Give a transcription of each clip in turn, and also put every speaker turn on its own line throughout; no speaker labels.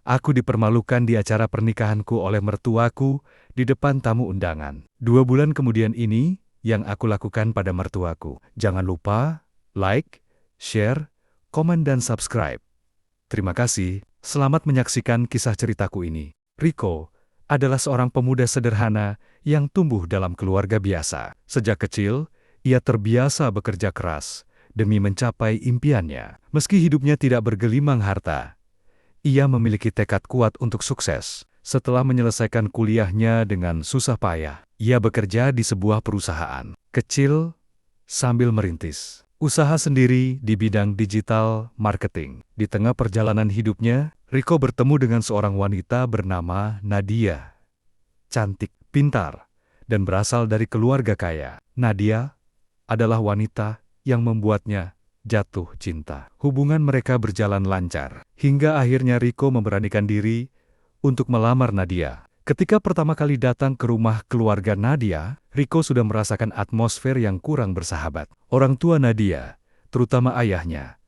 Aku dipermalukan di acara pernikahanku oleh mertuaku di depan tamu undangan. 2 bulan kemudian ini yang aku lakukan pada mertuaku. Jangan lupa like, share, komen dan subscribe. Terima kasih, selamat menyaksikan kisah ceritaku ini. Rico adalah seorang pemuda sederhana yang tumbuh dalam keluarga biasa. Sejak kecil, ia terbiasa bekerja keras demi mencapai impiannya. Meski hidupnya tidak bergelimang harta, ia memiliki tekad kuat untuk sukses. Setelah menyelesaikan kuliahnya dengan susah payah, ia bekerja di sebuah perusahaan kecil sambil merintis usaha sendiri di bidang digital marketing. Di tengah perjalanan hidupnya, Rico bertemu dengan seorang wanita bernama Nadia. Cantik, pintar, dan berasal dari keluarga kaya. Nadia adalah wanita yang membuatnya jatuh cinta. Hubungan mereka berjalan lancar, hingga akhirnya Rico memberanikan diri untuk melamar Nadia. Ketika pertama kali datang ke rumah keluarga Nadia, Rico sudah merasakan atmosfer yang kurang bersahabat. Orang tua Nadia, terutama ayahnya,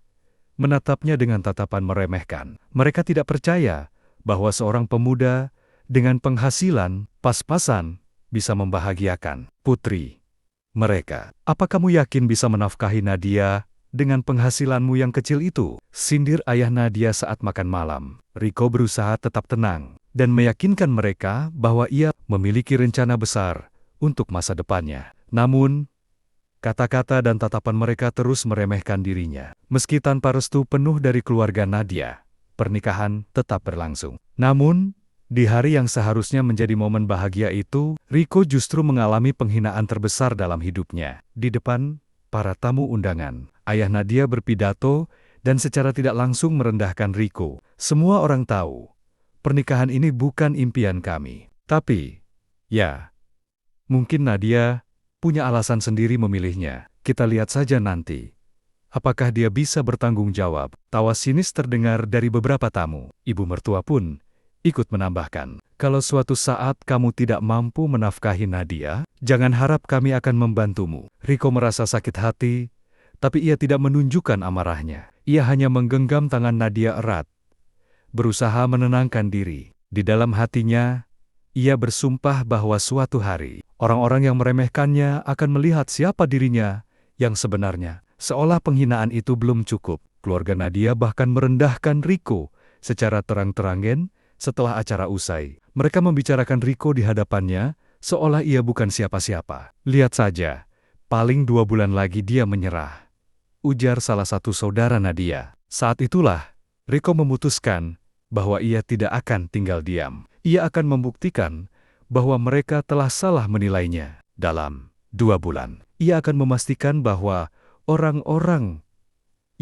menatapnya dengan tatapan meremehkan. Mereka tidak percaya bahwa seorang pemuda dengan penghasilan pas-pasan bisa membahagiakan putri mereka. Apa kamu yakin bisa menafkahi Nadia dengan penghasilanmu yang kecil itu? Sindir ayah Nadia saat makan malam. Rico berusaha tetap tenang dan meyakinkan mereka bahwa ia memiliki rencana besar untuk masa depannya. Namun, kata-kata dan tatapan mereka terus meremehkan dirinya. Meski tanpa restu penuh dari keluarga Nadia, pernikahan tetap berlangsung. Namun, di hari yang seharusnya menjadi momen bahagia itu, Rico justru mengalami penghinaan terbesar dalam hidupnya. Di depan para tamu undangan, ayah Nadia berpidato dan secara tidak langsung merendahkan Rico. Semua orang tahu, pernikahan ini bukan impian kami. Tapi, ya, mungkin Nadia punya alasan sendiri memilihnya. Kita lihat saja nanti. Apakah dia bisa bertanggung jawab? Tawa sinis terdengar dari beberapa tamu. Ibu mertua pun ikut menambahkan, kalau suatu saat kamu tidak mampu menafkahi Nadia, jangan harap kami akan membantumu. Rico merasa sakit hati, tapi ia tidak menunjukkan amarahnya. Ia hanya menggenggam tangan Nadia erat, berusaha menenangkan diri. Di dalam hatinya, ia bersumpah bahwa suatu hari, orang-orang yang meremehkannya akan melihat siapa dirinya yang sebenarnya. Seolah penghinaan itu belum cukup, keluarga Nadia bahkan merendahkan Rico secara terang-terangan. Setelah acara usai, mereka membicarakan Rico di hadapannya, seolah ia bukan siapa-siapa. Lihat saja, paling 2 bulan lagi dia menyerah, ujar salah satu saudara Nadia. Saat itulah, Rico memutuskan bahwa ia tidak akan tinggal diam. Ia akan membuktikan bahwa mereka telah salah menilainya. Dalam 2 bulan, ia akan memastikan bahwa orang-orang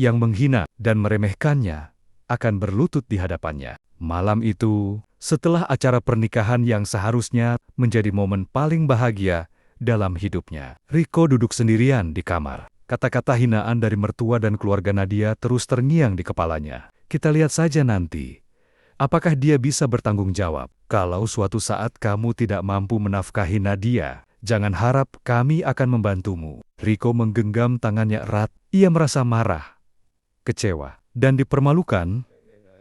yang menghina dan meremehkannya akan berlutut di hadapannya. Malam itu, setelah acara pernikahan yang seharusnya menjadi momen paling bahagia dalam hidupnya, Rico duduk sendirian di kamar. Kata-kata hinaan dari mertua dan keluarga Nadia terus terngiang di kepalanya. Kita lihat saja nanti, apakah dia bisa bertanggung jawab. Kalau suatu saat kamu tidak mampu menafkahi Nadia, jangan harap kami akan membantumu. Rico menggenggam tangannya erat. Ia merasa marah, kecewa, dan dipermalukan.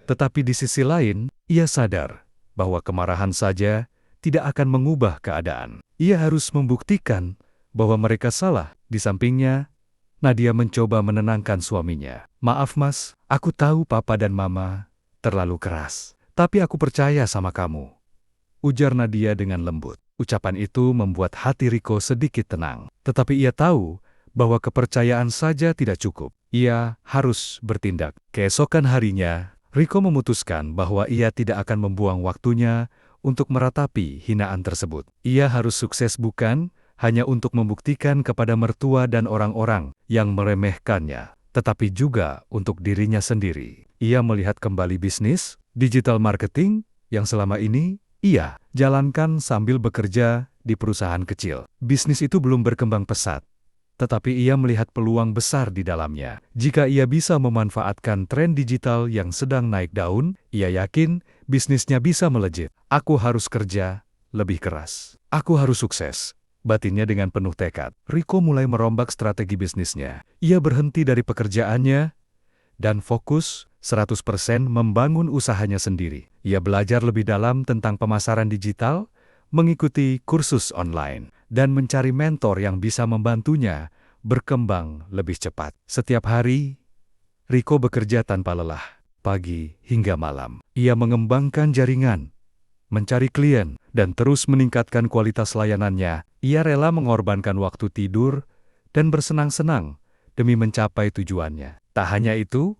Tetapi di sisi lain, ia sadar bahwa kemarahan saja tidak akan mengubah keadaan. Ia harus membuktikan bahwa mereka salah. Di sampingnya, Nadia mencoba menenangkan suaminya. Maaf mas, aku tahu papa dan mama terlalu keras. Tapi aku percaya sama kamu, ujar Nadia dengan lembut. Ucapan itu membuat hati Rico sedikit tenang. Tetapi ia tahu bahwa kepercayaan saja tidak cukup. Ia harus bertindak. Keesokan harinya, Rico memutuskan bahwa ia tidak akan membuang waktunya untuk meratapi hinaan tersebut. Ia harus sukses bukan hanya untuk membuktikan kepada mertua dan orang-orang yang meremehkannya, tetapi juga untuk dirinya sendiri. Ia melihat kembali bisnis digital marketing yang selama ini ia jalankan sambil bekerja di perusahaan kecil. Bisnis itu belum berkembang pesat, tetapi ia melihat peluang besar di dalamnya. Jika ia bisa memanfaatkan tren digital yang sedang naik daun, ia yakin bisnisnya bisa melejit. Aku harus kerja lebih keras. Aku harus sukses. Batinnya dengan penuh tekad, Rico mulai merombak strategi bisnisnya. Ia berhenti dari pekerjaannya dan fokus 100% membangun usahanya sendiri. Ia belajar lebih dalam tentang pemasaran digital, mengikuti kursus online, dan mencari mentor yang bisa membantunya berkembang lebih cepat. Setiap hari, Riko bekerja tanpa lelah, pagi hingga malam. Ia mengembangkan jaringan, mencari klien, dan terus meningkatkan kualitas layanannya. Ia rela mengorbankan waktu tidur dan bersenang-senang demi mencapai tujuannya. Tak hanya itu,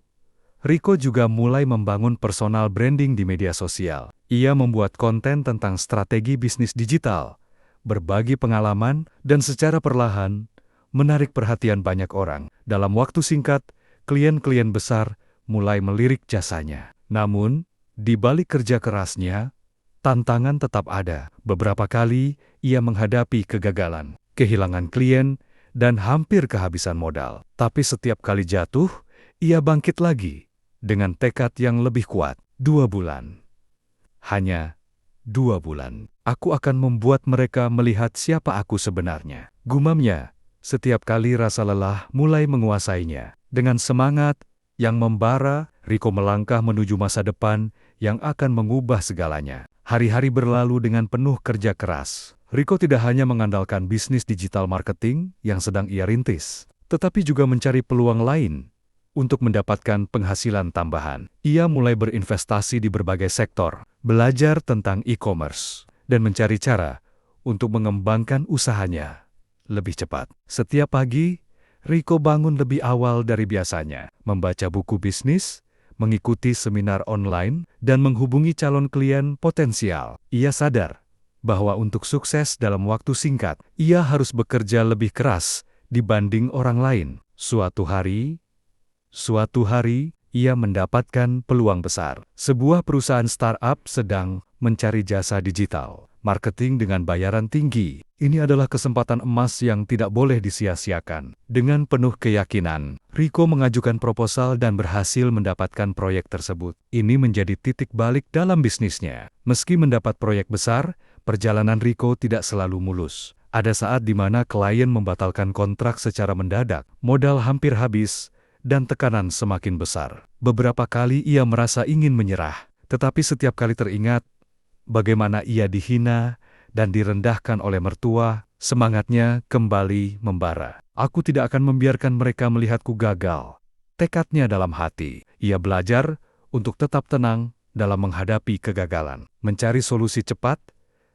Riko juga mulai membangun personal branding di media sosial. Ia membuat konten tentang strategi bisnis digital, berbagi pengalaman, dan secara perlahan menarik perhatian banyak orang. Dalam waktu singkat, klien-klien besar mulai melirik jasanya. Namun, di balik kerja kerasnya, tantangan tetap ada. Beberapa kali ia menghadapi kegagalan, kehilangan klien, dan hampir kehabisan modal. Tapi setiap kali jatuh, ia bangkit lagi dengan tekad yang lebih kuat. 2 bulan. Hanya 2 bulan. Aku akan membuat mereka melihat siapa aku sebenarnya. Gumamnya, setiap kali rasa lelah mulai menguasainya. Dengan semangat yang membara, Riko melangkah menuju masa depan yang akan mengubah segalanya. Hari-hari berlalu dengan penuh kerja keras. Riko tidak hanya mengandalkan bisnis digital marketing yang sedang ia rintis, tetapi juga mencari peluang lain untuk mendapatkan penghasilan tambahan. Ia mulai berinvestasi di berbagai sektor, belajar tentang e-commerce, dan mencari cara untuk mengembangkan usahanya lebih cepat. Setiap pagi, Riko bangun lebih awal dari biasanya, membaca buku bisnis, mengikuti seminar online, dan menghubungi calon klien potensial. Ia sadar bahwa untuk sukses dalam waktu singkat, ia harus bekerja lebih keras dibanding orang lain. Suatu hari, ia mendapatkan peluang besar. Sebuah perusahaan startup sedang mencari jasa digital marketing dengan bayaran tinggi. Ini adalah kesempatan emas yang tidak boleh disia-siakan. Dengan penuh keyakinan, Riko mengajukan proposal dan berhasil mendapatkan proyek tersebut. Ini menjadi titik balik dalam bisnisnya. Meski mendapat proyek besar, perjalanan Riko tidak selalu mulus. Ada saat di mana klien membatalkan kontrak secara mendadak, modal hampir habis, dan tekanan semakin besar. Beberapa kali ia merasa ingin menyerah, tetapi setiap kali teringat bagaimana ia dihina dan direndahkan oleh mertua, semangatnya kembali membara. Aku tidak akan membiarkan mereka melihatku gagal. Tekadnya dalam hati. Ia belajar untuk tetap tenang dalam menghadapi kegagalan, mencari solusi cepat,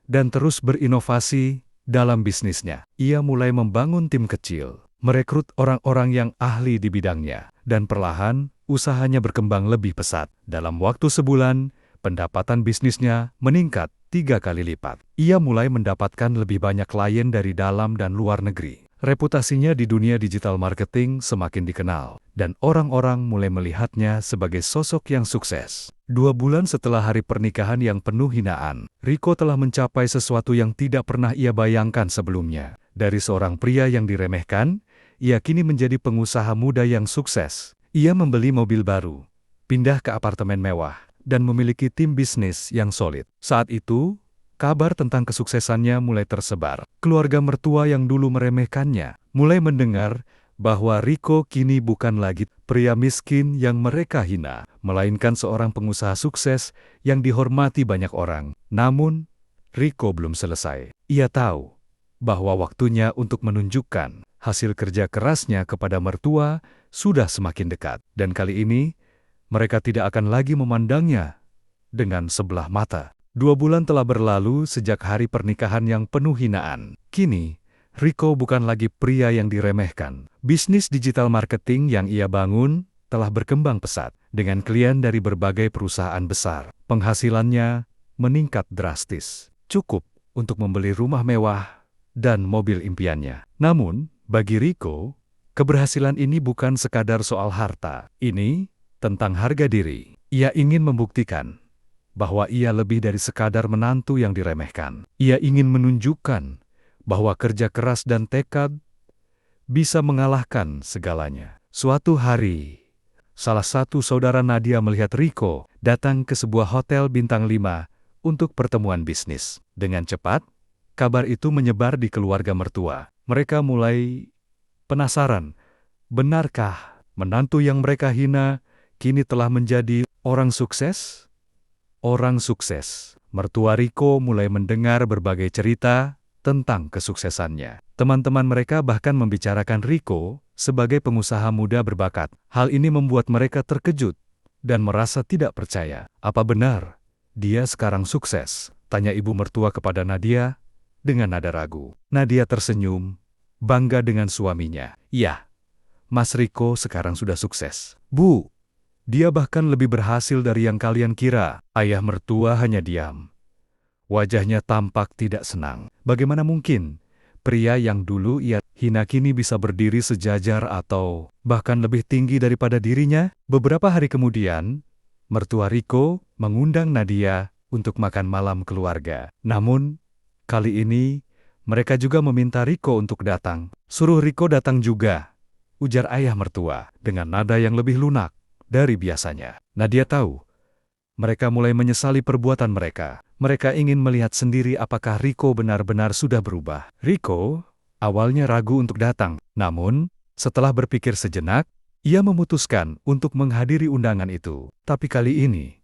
dan terus berinovasi dalam bisnisnya. Ia mulai membangun tim kecil, merekrut orang-orang yang ahli di bidangnya, dan perlahan usahanya berkembang lebih pesat. Dalam waktu sebulan, pendapatan bisnisnya meningkat 3 kali lipat. Ia mulai mendapatkan lebih banyak klien dari dalam dan luar negeri. Reputasinya di dunia digital marketing semakin dikenal, dan orang-orang mulai melihatnya sebagai sosok yang sukses. 2 bulan setelah hari pernikahan yang penuh hinaan, Riko telah mencapai sesuatu yang tidak pernah ia bayangkan sebelumnya. Dari seorang pria yang diremehkan, ia kini menjadi pengusaha muda yang sukses. Ia membeli mobil baru, pindah ke apartemen mewah, dan memiliki tim bisnis yang solid. Saat itu, kabar tentang kesuksesannya mulai tersebar. Keluarga mertua yang dulu meremehkannya mulai mendengar bahwa Riko kini bukan lagi pria miskin yang mereka hina, melainkan seorang pengusaha sukses yang dihormati banyak orang. Namun, Riko belum selesai. Ia tahu bahwa waktunya untuk menunjukkan hasil kerja kerasnya kepada mertua sudah semakin dekat. Dan kali ini, mereka tidak akan lagi memandangnya dengan sebelah mata. 2 bulan telah berlalu sejak hari pernikahan yang penuh hinaan. Kini, Riko bukan lagi pria yang diremehkan. Bisnis digital marketing yang ia bangun telah berkembang pesat dengan klien dari berbagai perusahaan besar. Penghasilannya meningkat drastis, cukup untuk membeli rumah mewah dan mobil impiannya. Namun, bagi Riko, keberhasilan ini bukan sekadar soal harta. Ini tentang harga diri. Ia ingin membuktikan bahwa ia lebih dari sekadar menantu yang diremehkan. Ia ingin menunjukkan bahwa kerja keras dan tekad bisa mengalahkan segalanya. Suatu hari, salah satu saudara Nadia melihat Riko datang ke sebuah hotel bintang 5 untuk pertemuan bisnis. Dengan cepat, kabar itu menyebar di keluarga mertua. Mereka mulai penasaran, benarkah menantu yang mereka hina kini telah menjadi orang sukses? Orang sukses. Mertua Riko mulai mendengar berbagai cerita tentang kesuksesannya. Teman-teman mereka bahkan membicarakan Riko sebagai pengusaha muda berbakat. Hal ini membuat mereka terkejut dan merasa tidak percaya. Apa benar dia sekarang sukses? Tanya ibu mertua kepada Nadia dengan nada ragu. Nadia tersenyum, bangga dengan suaminya. Iya, Mas Riko sekarang sudah sukses. Bu, dia bahkan lebih berhasil dari yang kalian kira. Ayah mertua hanya diam. Wajahnya tampak tidak senang. Bagaimana mungkin pria yang dulu ia hina kini bisa berdiri sejajar atau bahkan lebih tinggi daripada dirinya? Beberapa hari kemudian, mertua Riko mengundang Nadia untuk makan malam keluarga. Namun, kali ini mereka juga meminta Riko untuk datang. Suruh Riko datang juga, ujar ayah mertua dengan nada yang lebih lunak dari biasanya. Nadia tahu, mereka mulai menyesali perbuatan mereka. Mereka ingin melihat sendiri apakah Riko benar-benar sudah berubah. Riko awalnya ragu untuk datang, namun setelah berpikir sejenak, ia memutuskan untuk menghadiri undangan itu. Tapi kali ini,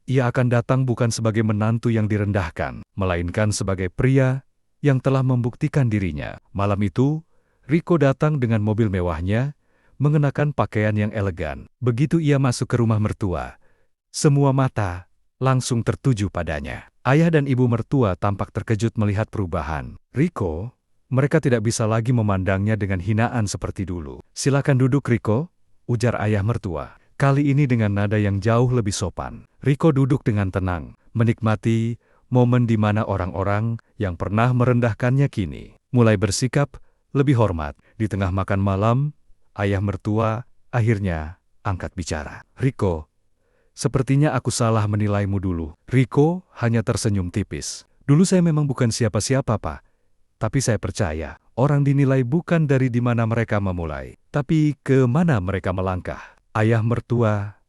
ia akan datang bukan sebagai menantu yang direndahkan, melainkan sebagai pria yang telah membuktikan dirinya. Malam itu, Riko datang dengan mobil mewahnya, mengenakan pakaian yang elegan. Begitu ia masuk ke rumah mertua, semua mata langsung tertuju padanya. Ayah dan ibu mertua tampak terkejut melihat perubahan Riko. Mereka tidak bisa lagi memandangnya dengan hinaan seperti dulu. Silakan duduk Riko, ujar ayah mertua. Kali ini dengan nada yang jauh lebih sopan. Riko duduk dengan tenang, menikmati momen di mana orang-orang yang pernah merendahkannya kini mulai bersikap lebih hormat. Di tengah makan malam, ayah mertua akhirnya angkat bicara. Riko, sepertinya aku salah menilaimu dulu. Riko hanya tersenyum tipis. Dulu saya memang bukan siapa-siapa, Pak. Tapi saya percaya, orang dinilai bukan dari di mana mereka memulai, tapi ke mana mereka melangkah. Ayah mertua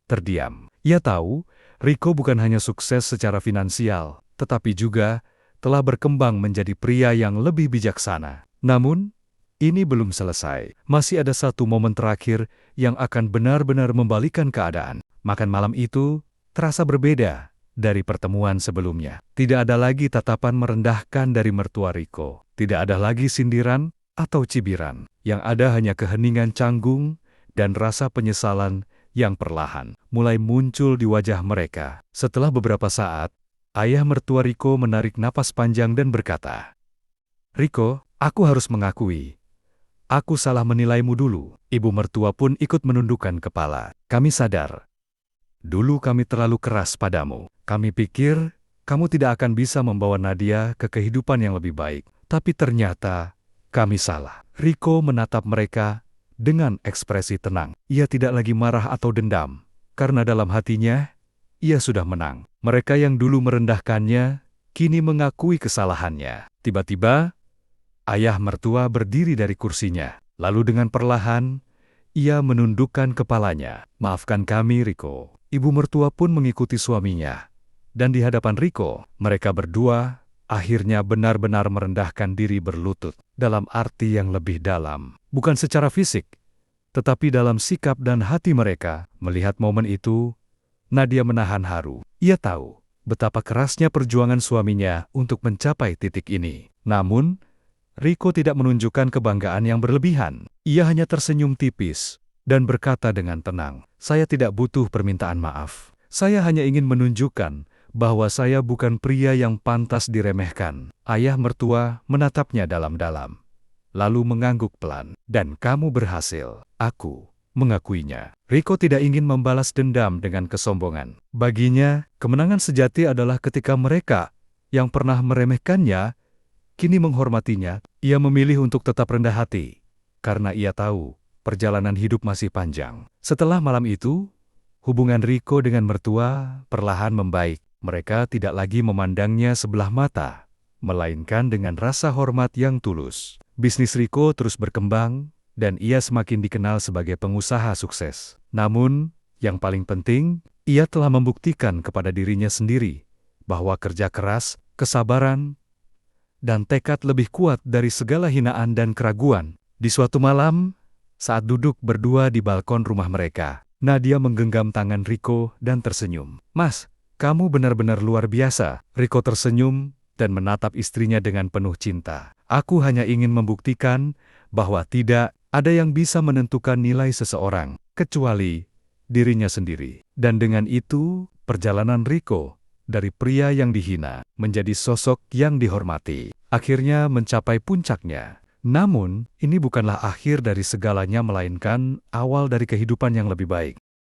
terdiam. Ia tahu, Riko bukan hanya sukses secara finansial, tetapi juga telah berkembang menjadi pria yang lebih bijaksana. Namun, ini belum selesai. Masih ada satu momen terakhir yang akan benar-benar membalikkan keadaan. Makan malam itu terasa berbeda dari pertemuan sebelumnya. Tidak ada lagi tatapan merendahkan dari mertua Riko. Tidak ada lagi sindiran atau cibiran. Yang ada hanya keheningan canggung dan rasa penyesalan yang perlahan mulai muncul di wajah mereka. Setelah beberapa saat, ayah mertua Riko menarik napas panjang dan berkata, Riko, aku harus mengakui, aku salah menilaimu dulu. Ibu mertua pun ikut menundukkan kepala. Kami sadar, dulu kami terlalu keras padamu. Kami pikir kamu tidak akan bisa membawa Nadia ke kehidupan yang lebih baik. Tapi ternyata kami salah. Riko menatap mereka dengan ekspresi tenang. Ia tidak lagi marah atau dendam, karena dalam hatinya, ia sudah menang. Mereka yang dulu merendahkannya, kini mengakui kesalahannya. Tiba-tiba, ayah mertua berdiri dari kursinya. Lalu dengan perlahan, ia menundukkan kepalanya. Maafkan kami, Riko. Ibu mertua pun mengikuti suaminya. Dan di hadapan Riko, mereka berdua akhirnya benar-benar merendahkan diri berlutut. Dalam arti yang lebih dalam. Bukan secara fisik, tetapi dalam sikap dan hati mereka. Melihat momen itu, Nadia menahan haru. Ia tahu betapa kerasnya perjuangan suaminya untuk mencapai titik ini. Namun, Riko tidak menunjukkan kebanggaan yang berlebihan. Ia hanya tersenyum tipis dan berkata dengan tenang, saya tidak butuh permintaan maaf. Saya hanya ingin menunjukkan bahwa saya bukan pria yang pantas diremehkan. Ayah mertua menatapnya dalam-dalam, lalu mengangguk pelan. Dan kamu berhasil. Aku mengakuinya. Riko tidak ingin membalas dendam dengan kesombongan. Baginya, kemenangan sejati adalah ketika mereka yang pernah meremehkannya kini menghormatinya. Ia memilih untuk tetap rendah hati, karena ia tahu perjalanan hidup masih panjang. Setelah malam itu, hubungan Riko dengan mertua perlahan membaik. Mereka tidak lagi memandangnya sebelah mata, melainkan dengan rasa hormat yang tulus. Bisnis Riko terus berkembang, dan ia semakin dikenal sebagai pengusaha sukses. Namun, yang paling penting, ia telah membuktikan kepada dirinya sendiri bahwa kerja keras, kesabaran, dan tekad lebih kuat dari segala hinaan dan keraguan. Di suatu malam, saat duduk berdua di balkon rumah mereka, Nadia menggenggam tangan Riko dan tersenyum. Mas, kamu benar-benar luar biasa. Riko tersenyum dan menatap istrinya dengan penuh cinta. Aku hanya ingin membuktikan bahwa tidak ada yang bisa menentukan nilai seseorang, kecuali dirinya sendiri. Dan dengan itu, perjalanan Riko dari pria yang dihina menjadi sosok yang dihormati, akhirnya mencapai puncaknya. Namun, ini bukanlah akhir dari segalanya, melainkan awal dari kehidupan yang lebih baik.